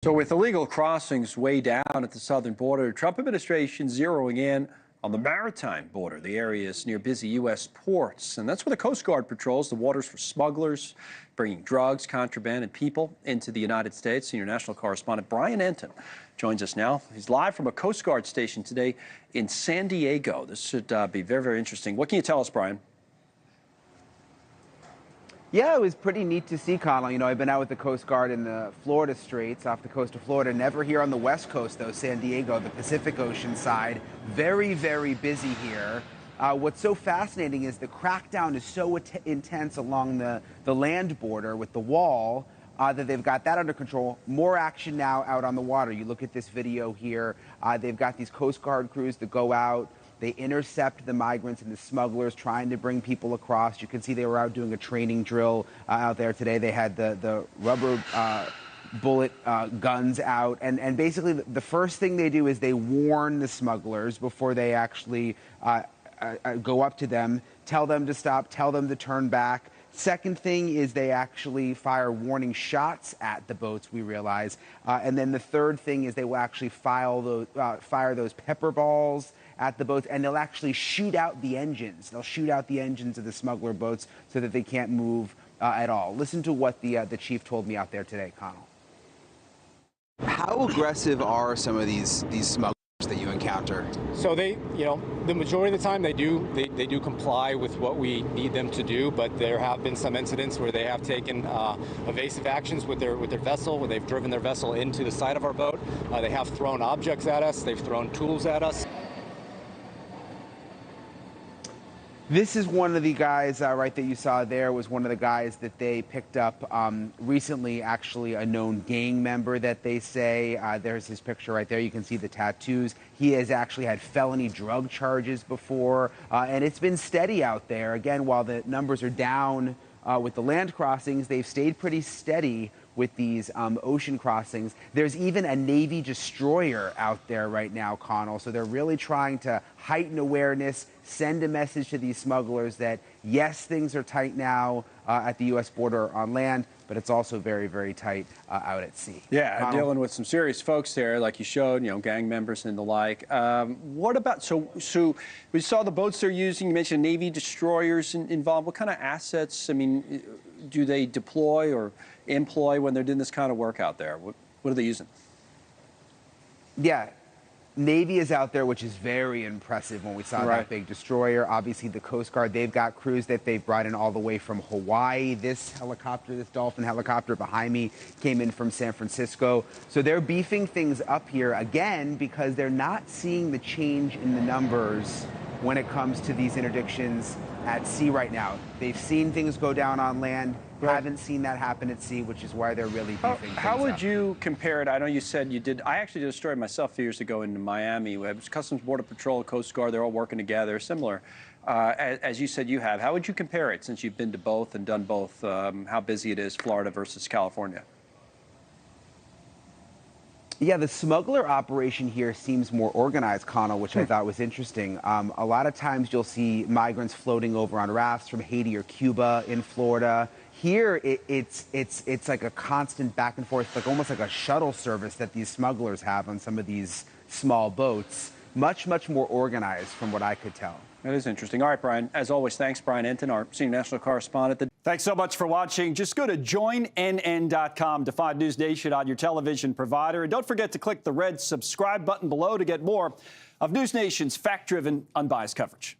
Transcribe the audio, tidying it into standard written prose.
So with illegal crossings way down at the southern border, Trump administration zeroing in on the maritime border. The area is near busy U.S. ports, and that's where the Coast Guard patrols the waters for smugglers, bringing drugs, contraband, and people into the United States. Senior national correspondent Brian Enton joins us now. He's live from a Coast Guard station today in San Diego. This should be very, very interesting. What can you tell us, Brian? Yeah, it was pretty neat to see, Connell. You know, I've been out with the Coast Guard in the Florida Straits off the coast of Florida. Never here on the West Coast, though, San Diego, the Pacific Ocean side. Very, very busy here. What's so fascinating is the crackdown is so intense along the land border with the wall that they've got that under control. More action now out on the water. You look at this video here. They've got these Coast Guard crews that go out. They intercept the migrants and the smugglers trying to bring people across. You can see they were out doing a training drill out there today. They had the rubber bullet guns out. And basically the first thing they do is they warn the smugglers before they actually go up to them, tell them to stop, tell them to turn back. Second thing is they actually fire warning shots at the boats, we realize. And then the third thing is they will actually fire those PepperBalls at the boats, and they'll actually shoot out the engines. They'll shoot out the engines of the smuggler boats so that they can't move at all. Listen to what the chief told me out there today, Connell. How aggressive are some of these smugglers that you encounter? So they, the majority of the time they do comply with what we need them to do, but there have been some incidents where they have taken evasive actions with their vessel, where they've driven their vessel into the side of our boat. They have thrown objects at us. They've thrown tools at us. This is one of the guys, right, that you saw there was one of the guys that they picked up recently, actually a known gang member that they say. There's his picture right there. You can see the tattoos. He has actually had felony drug charges before, and it's been steady out there. Again, while the numbers are down with the land crossings, they've stayed pretty steady with these ocean crossings. There's even a Navy destroyer out there right now, Connell. So they're really trying to heighten awareness, send a message to these smugglers that, yes, things are tight now at the U.S. border on land, but it's also very, very tight out at sea. Yeah, Connell? Dealing with some serious folks there, like you showed, gang members and the like. What about, so we saw the boats they're using. You mentioned Navy destroyers involved. What kind of assets, do they deploy or employ when they're doing this kind of work out there? What are they using? Yeah. Navy is out there, which is very impressive when we saw that big destroyer. Obviously, the Coast Guard, they've got crews that they've brought in all the way from Hawaii. This helicopter, this Dolphin helicopter behind me, came in from San Francisco. So they're beefing things up here, again, because they're not seeing the change in the numbers when it comes to these interdictions at sea right now. They've seen things go down on land, haven't seen that happen at sea, which is why they're really beefing How things would up. you compare it? I know you said you did. I actually did a story myself a few years ago in Miami. It was Customs, Border Patrol, Coast Guard. They're all working together, similar. As you said you have. How would you compare it, since you've been to both and done both, how busy it is, Florida versus California? Yeah, the smuggler operation here seems more organized, Connell, which I thought was interesting. A lot of times you'll see migrants floating over on rafts from Haiti or Cuba in Florida. Here, it's like a constant back and forth, like almost like a shuttle service that these smugglers have on some of these small boats. Much, much more organized from what I could tell. That is interesting. All right, Brian. As always, thanks, Brian Enton, our senior national correspondent. Thanks so much for watching. Just go to joinnn.com to find News Nation on your television provider. And don't forget to click the red subscribe button below to get more of News Nation's fact-driven, unbiased coverage.